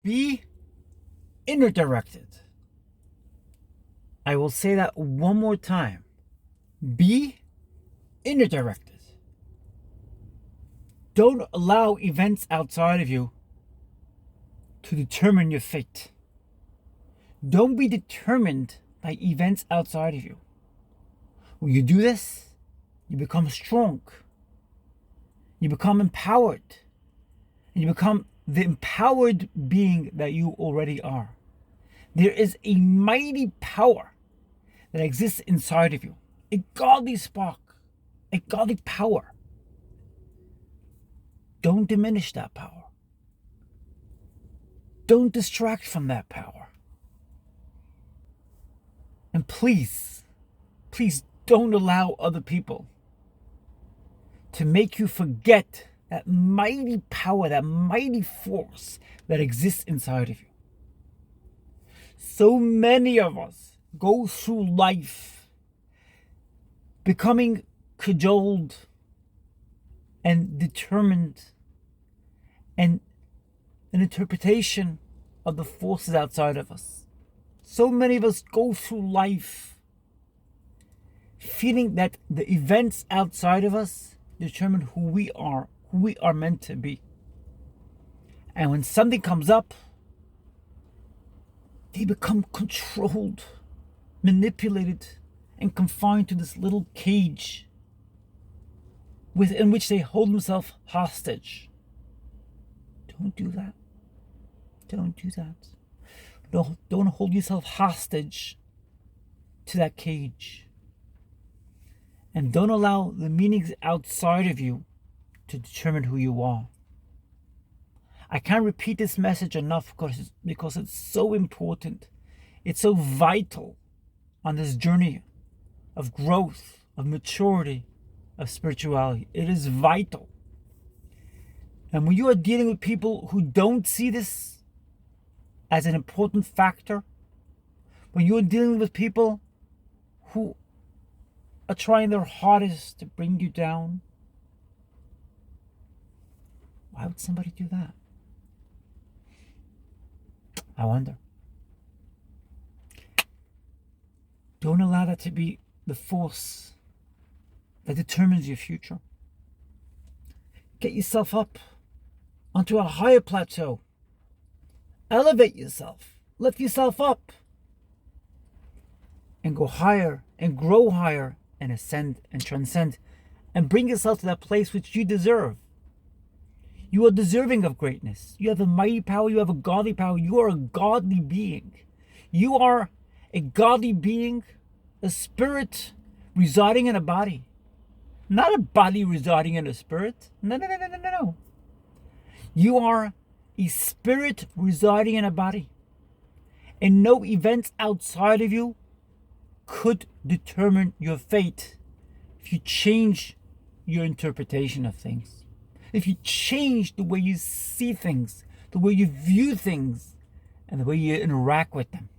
Be inner directed. I will say that one more time. Be inner directed. Don't allow events outside of you to determine your fate. Don't be determined by events outside of you. When you do this, you become strong. You become empowered. And you become the empowered being that you already are. There is a mighty power that exists inside of you. A godly spark. A godly power. Don't diminish that power. Don't distract from that power. And please don't allow other people to make you forget that mighty power, that mighty force that exists inside of you. So many of us go through life becoming cajoled and determined and an interpretation of the forces outside of us. So many of us go through life feeling that the events outside of us determine who we are meant to be. And when something comes up, they become controlled, manipulated, and confined to this little cage within which they hold themselves hostage. Don't do that. Don't do that. Don't hold yourself hostage to that cage. And don't allow the meanings outside of you to determine who you are. I can't repeat this message enough because it's so important. It's so vital on this journey of growth, of maturity, of spirituality. It is vital. And when you are dealing with people who don't see this as an important factor, when you are dealing with people who are trying their hardest to bring you down, why would somebody do that? I wonder. Don't allow that to be the force that determines your future. Get yourself up onto a higher plateau. Elevate yourself. Lift yourself up. And go higher and grow higher and ascend and transcend and bring yourself to that place which you deserve. You are deserving of greatness. You have a mighty power. You have a godly power. You are a godly being. You are a godly being, a spirit residing in a body. Not a body residing in a spirit. No. You are a spirit residing in a body. And no events outside of you could determine your fate if you change your interpretation of things. If you change the way you see things, the way you view things, and the way you interact with them.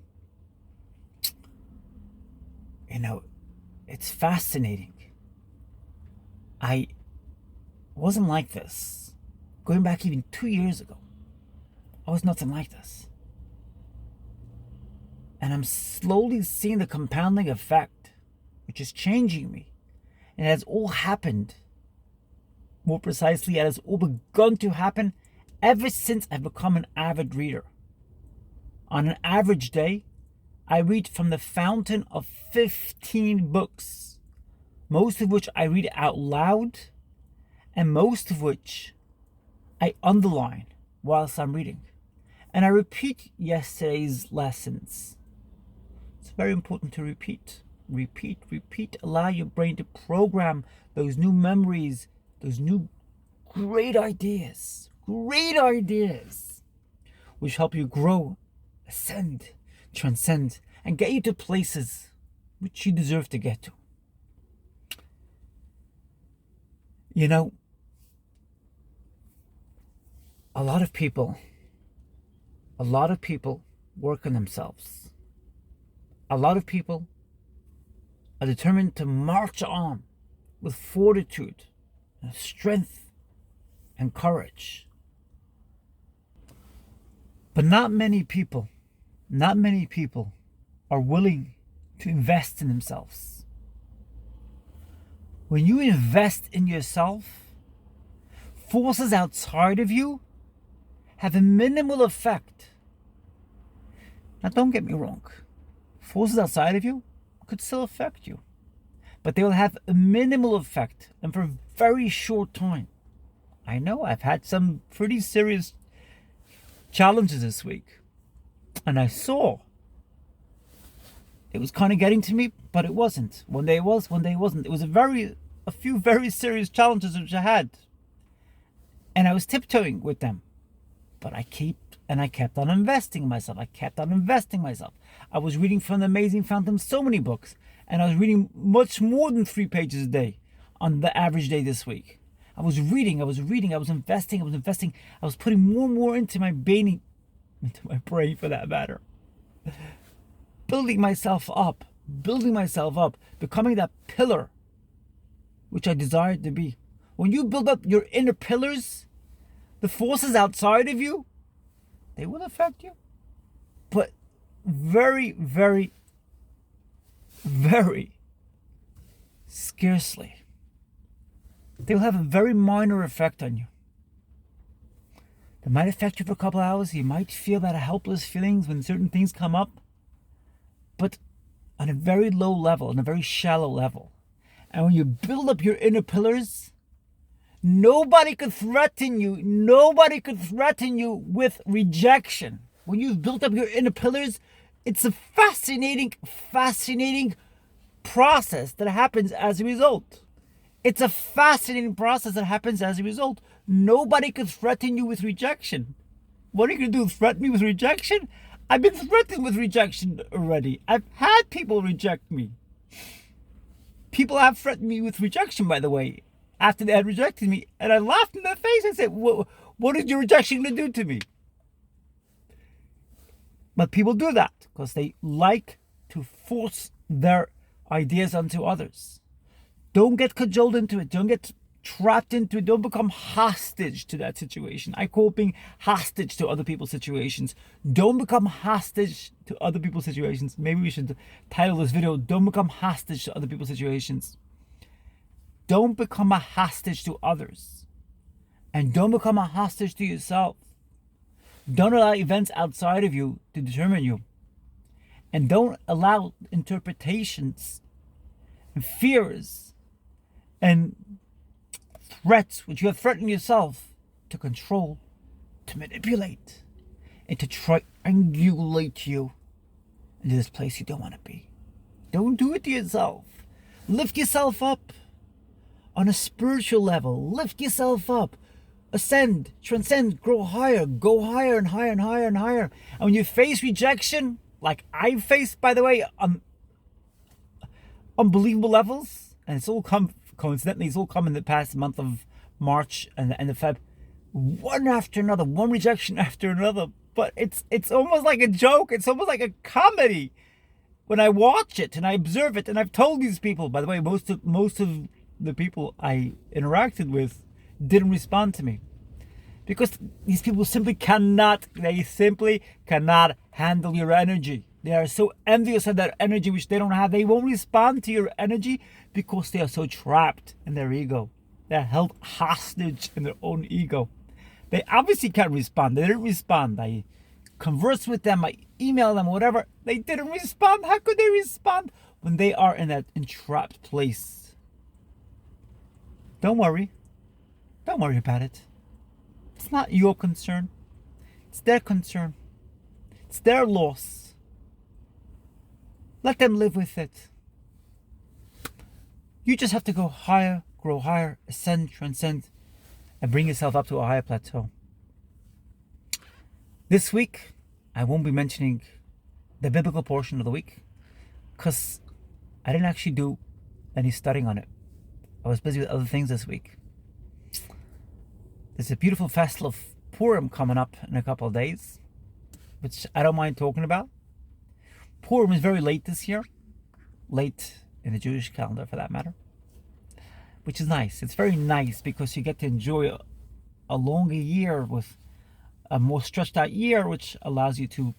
You know, it's fascinating. I wasn't like this. Going back even 2 years ago, I was nothing like this. And I'm slowly seeing the compounding effect, which is changing me. And it has all happened. More precisely, it has all begun to happen ever since I've become an avid reader. On an average day, I read from the fountain of 15 books, most of which I read out loud, and most of which I underline whilst I'm reading. And I repeat yesterday's lessons. It's very important to repeat. Repeat. Allow your brain to program those new memories, those new great ideas, which help you grow, ascend, transcend, and get you to places which you deserve to get to. You know, a lot of people work on themselves. A lot of people are determined to march on with fortitude and strength and courage. But not many people are willing to invest in themselves. When you invest in yourself, forces outside of you have a minimal effect. Now, don't get me wrong. Forces outside of you could still affect you, but they will have a minimal effect and for a very short time. I know I've had some pretty serious challenges this week, and I saw it was kind of getting to me, but it wasn't. One day it was, one day it wasn't. It was a few very serious challenges which I had, and I was tiptoeing with them, but I kept on investing in myself. I was reading from the Amazing Fountain so many books, and I was reading much more than 3 pages a day on the average day this week. I was reading, I was investing, I was putting more and more into my brain for that matter. Building myself up, becoming that pillar which I desired to be. When you build up your inner pillars, the forces outside of you, they will affect you, but very, very, very scarcely. They will have a very minor effect on you. They might affect you for a couple hours. You might feel that helpless feelings when certain things come up, but on a very low level, on a very shallow level. And when you build up your inner pillars, nobody could threaten you. Nobody could threaten you with rejection. When you've built up your inner pillars, it's a fascinating process that happens as a result. Nobody could threaten you with rejection. What are you going to do? Threaten me with rejection? I've been threatened with rejection already. I've had people reject me. People have threatened me with rejection, by the way, after they had rejected me. And I laughed in their face and said, what is your rejection going to do to me? But people do that because they like to force their ideas onto others. Don't get cajoled into it. Don't get trapped into it. Don't become hostage to that situation. I call being hostage to other people's situations. Don't become hostage to other people's situations. Maybe we should title this video, Don't Become Hostage to Other People's Situations. Don't become a hostage to others. And don't become a hostage to yourself. Don't allow events outside of you to determine you. And don't allow interpretations and fears and threats which you have threatened yourself to control, to manipulate, and to triangulate you into this place you don't want to be. Don't do it to yourself. Lift yourself up on a spiritual level. Lift yourself up. Ascend, transcend, grow higher. Go higher and higher and higher and higher. And when you face rejection, like I've faced, by the way, on unbelievable levels, and it's all come in the past month of March and the end of Feb, one after another, one rejection after another. But it's almost like a joke. It's almost like a comedy when I watch it and I observe it. And I've told these people, by the way, most of the people I interacted with didn't respond to me because these people simply cannot handle your energy. They are so envious of that energy which they don't have. They won't respond to your energy because they are so trapped in their ego. They're held hostage in their own ego. They obviously can't respond. They didn't respond. I conversed with them. I emailed them, whatever. They didn't respond. How could they respond when they are in that entrapped place? Don't worry. Don't worry about it. It's not your concern. It's their concern. It's their loss. Let them live with it. You just have to go higher, grow higher, ascend, transcend, and bring yourself up to a higher plateau. This week, I won't be mentioning the biblical portion of the week because I didn't actually do any studying on it. I was busy with other things this week. There's a beautiful festival of Purim coming up in a couple of days, which I don't mind talking about. Purim is very late this year, late in the Jewish calendar for that matter, which is nice. It's very nice because you get to enjoy a longer year with a more stretched out year, which allows you to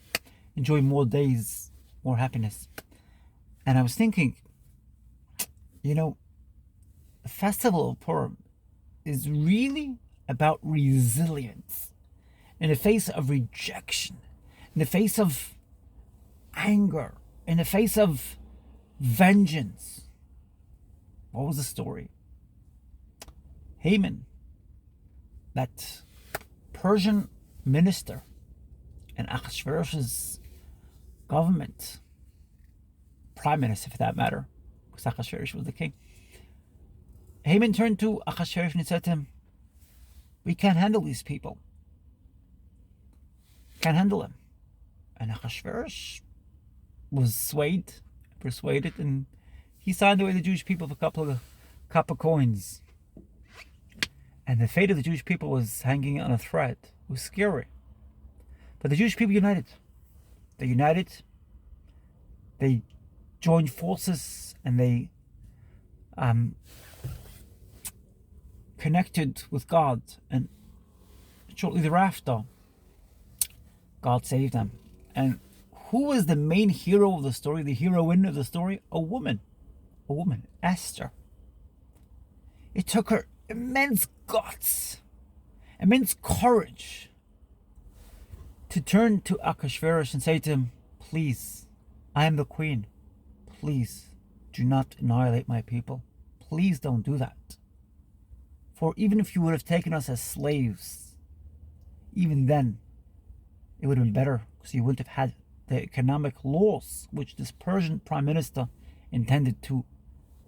enjoy more days, more happiness. And I was thinking, the festival of Purim is really about resilience in the face of rejection, in the face of anger, in the face of vengeance. What was the story? Haman, that Persian minister in Ahasuerus' government, prime minister for that matter, because Ahasuerus was the king. Haman turned to Ahasuerus and he said to him, "We can't handle these people. Can't handle them." And Ahasuerus was persuaded, and he signed away the Jewish people for a couple of copper coins. And the fate of the Jewish people was hanging on a thread. It was scary. But the Jewish people united. They united. They joined forces, and they connected with God. And shortly thereafter, God saved them. And who was the main hero of the story, the heroine of the story? A woman, Esther. It took her immense guts, immense courage to turn to Ahasuerus and say to him, "Please, I am the queen. Please do not annihilate my people. Please don't do that. For even if you would have taken us as slaves, even then, it would have been better, because you wouldn't have had the economic loss which this Persian prime minister intended to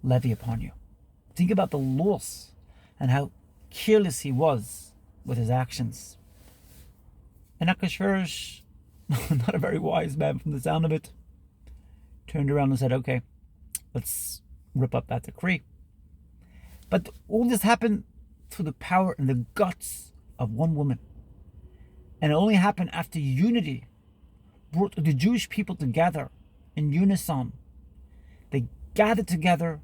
levy upon you." Think about the loss and how careless he was with his actions. And Ahasuerus, not a very wise man from the sound of it, turned around and said, "Okay, let's rip up that decree." But all this happened through the power and the guts of one woman. And it only happened after unity brought the Jewish people together in unison. They gathered together.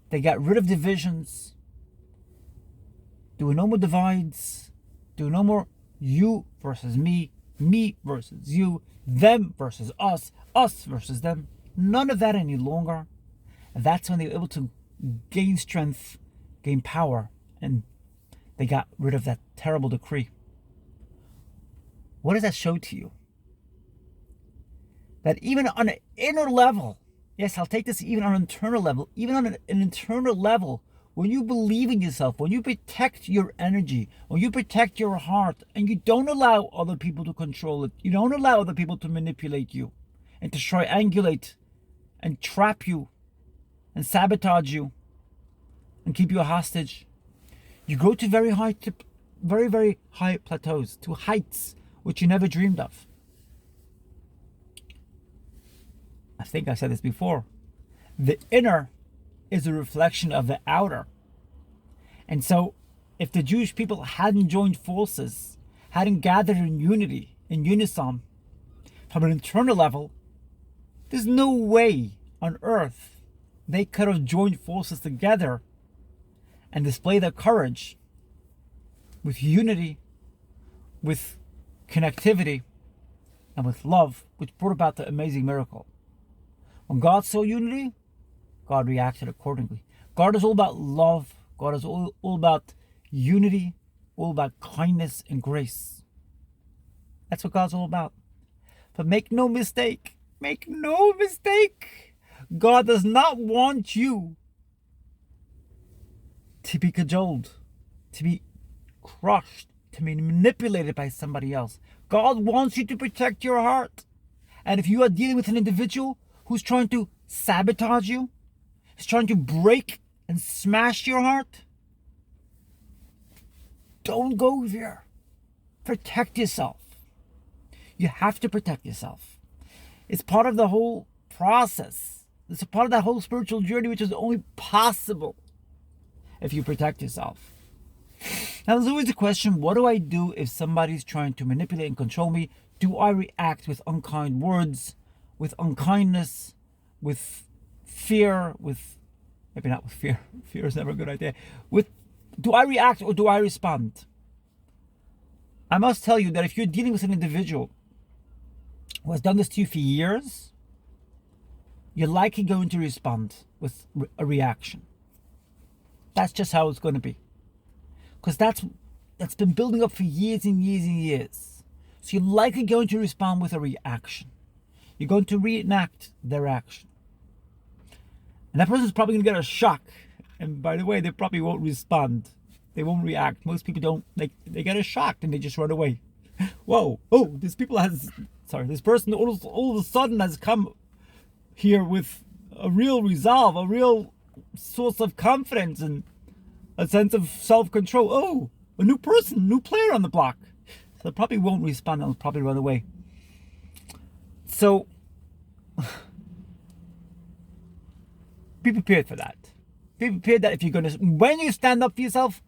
They got rid of divisions. There were no more divides. There were no more you versus me versus you, them versus us versus them. None of that any longer. And that's when they were able to gain strength, gain power, and they got rid of that terrible decree. What does that show to you? That even on an inner level, yes, I'll take this even on an internal level, even on an internal level, when you believe in yourself, when you protect your energy, when you protect your heart, and you don't allow other people to control it, you don't allow other people to manipulate you and to triangulate and trap you and sabotage you and keep you a hostage, you go to very, very high plateaus, to heights which you never dreamed of. I think I said this before. The inner is a reflection of the outer. And so if the Jewish people hadn't joined forces, hadn't gathered in unity, in unison, from an internal level, there's no way on earth they could have joined forces together and display their courage with unity, with connectivity, and with love, which brought about the amazing miracle. When God saw unity, God reacted accordingly. God is all about love. God is all about unity, all about kindness and grace. That's what God's all about. But make no mistake, God does not want you to be cajoled, to be crushed, to be manipulated by somebody else. God wants you to protect your heart. And if you are dealing with an individual who's trying to sabotage you, is trying to break and smash your heart, don't go there. Protect yourself. You have to protect yourself. It's part of the whole process. It's a part of that whole spiritual journey, which is only possible if you protect yourself. Now, there's always the question, what do I do if somebody's trying to manipulate and control me? Do I react with unkind words, with unkindness, with fear, maybe not with fear. Fear is never a good idea. Do I react or do I respond? I must tell you that if you're dealing with an individual who has done this to you for years, you're likely going to respond with a reaction. That's just how it's going to be. Because that's been building up for years and years and years. So you're likely going to respond with a reaction. You're going to reenact their action. And that person's probably going to get a shock. And by the way, they probably won't respond. They won't react. Most people don't. They get a shock and they just run away. Whoa, oh, this person all of a sudden has come here with a real resolve, a real source of confidence and a sense of self-control. Oh, a new person, new player on the block. So they probably won't respond. They'll probably run away. So be prepared for that. Be prepared that if you're going to, when you stand up for yourself,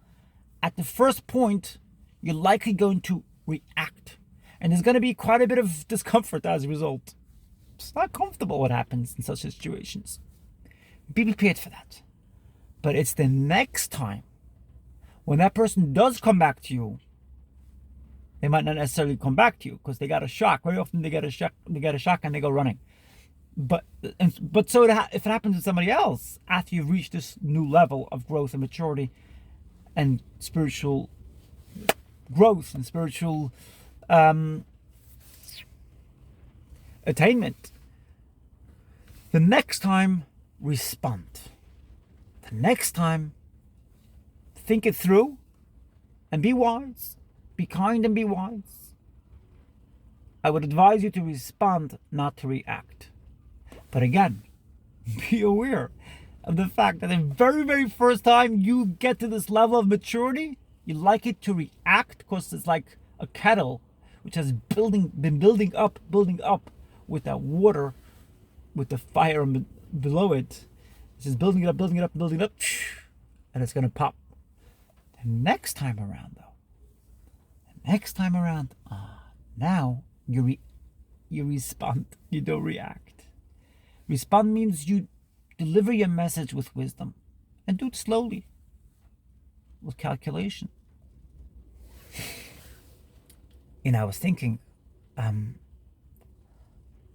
at the first point, you're likely going to react. And there's going to be quite a bit of discomfort as a result. It's not comfortable what happens in such situations. Be prepared for that. But it's the next time when that person does come back to you, they might not necessarily come back to you because they got a shock. Very often they get a shock and they go running. But so if it happens to somebody else after you've reached this new level of growth and maturity and spiritual growth and spiritual attainment, the next time respond. The next time think it through and be wise. Be kind and be wise. I would advise you to respond, not to react. But again, be aware of the fact that the very, very first time you get to this level of maturity, you like it to react because it's like a kettle which has been building up with that water, with the fire below it. It's just building it up, and it's going to pop. The next time around, now you respond. You don't react. Respond means you deliver your message with wisdom and do it slowly, with calculation. I was thinking, a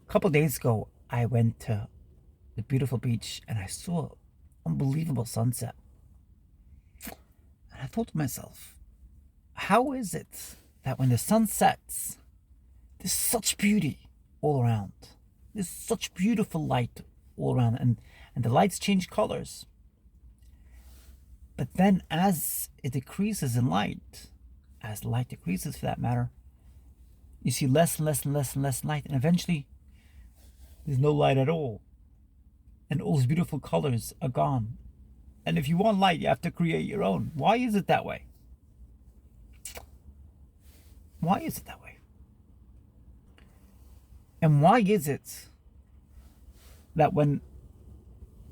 couple of days ago, I went to the beautiful beach and I saw an unbelievable sunset. And I thought to myself, how is it that when the sun sets, there's such beauty all around? There's such beautiful light all around, and the lights change colors. But then as it decreases in light, as light decreases for that matter, you see less and less and less and less light, and eventually there's no light at all. And all those beautiful colors are gone. And if you want light, you have to create your own. Why is it that way? Why is it that way? And why is it that when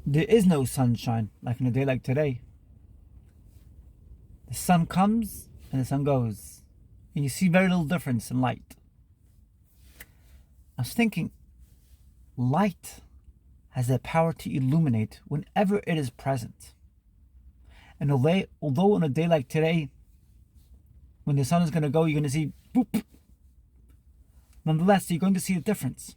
there is no sunshine, like in a day like today, the sun comes and the sun goes, and you see very little difference in light? I was thinking, light has the power to illuminate whenever it is present. And although on a day like today, when the sun is going to go, you're going to see boop. Nonetheless, you're going to see a difference.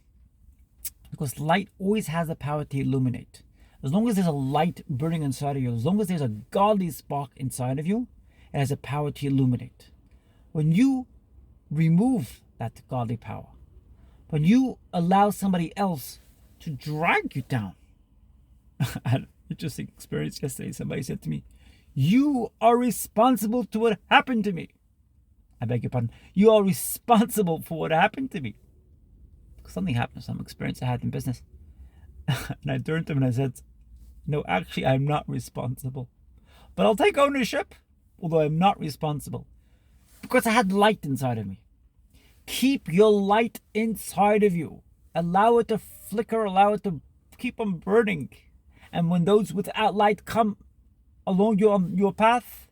Because light always has the power to illuminate. As long as there's a light burning inside of you, as long as there's a godly spark inside of you, it has the power to illuminate. When you remove that godly power, when you allow somebody else to drag you down. I had an interesting experience yesterday. Somebody said to me, "You are responsible to what happened to me." I beg your pardon. You are responsible for what happened to me. Something happened, some experience I had in business. And I turned to him and I said, "No, actually, I'm not responsible. But I'll take ownership, although I'm not responsible. Because I had light inside of me." Keep your light inside of you. Allow it to flicker, allow it to keep on burning. And when those without light come along your path,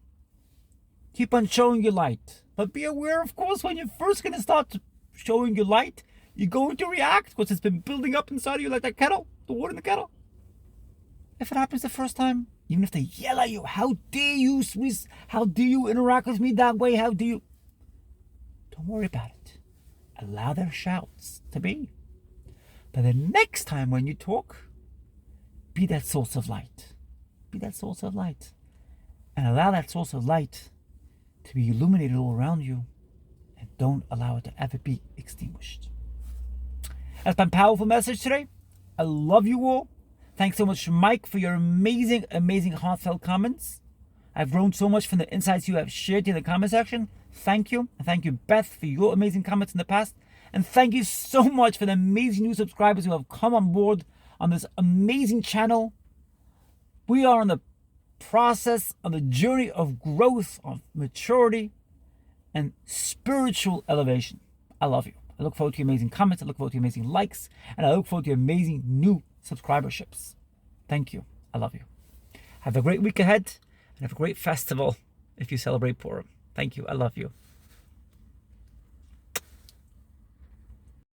keep on showing your light. But be aware, of course, when you're first going to start showing your light, you're going to react because it's been building up inside of you like that kettle, the water in the kettle. If it happens the first time, even if they yell at you, "How dare you interact with me that way? How do you?" Don't worry about it. Allow their shouts to be. But the next time when you talk, be that source of light. Be that source of light. And allow that source of light to be illuminated all around you. And don't allow it to ever be extinguished. That's my powerful message today. I love you all. Thanks so much, Mike, for your amazing, amazing heartfelt comments. I've grown so much from the insights you have shared in the comment section. Thank you. And thank you, Beth, for your amazing comments in the past. And thank you so much for the amazing new subscribers who have come on board on this amazing channel. We are on the process, on the journey of growth, of maturity, and spiritual elevation. I love you. I look forward to your amazing comments. I look forward to your amazing likes. And I look forward to your amazing new subscriberships. Thank you. I love you. Have a great week ahead. And have a great festival if you celebrate Purim. Thank you. I love you.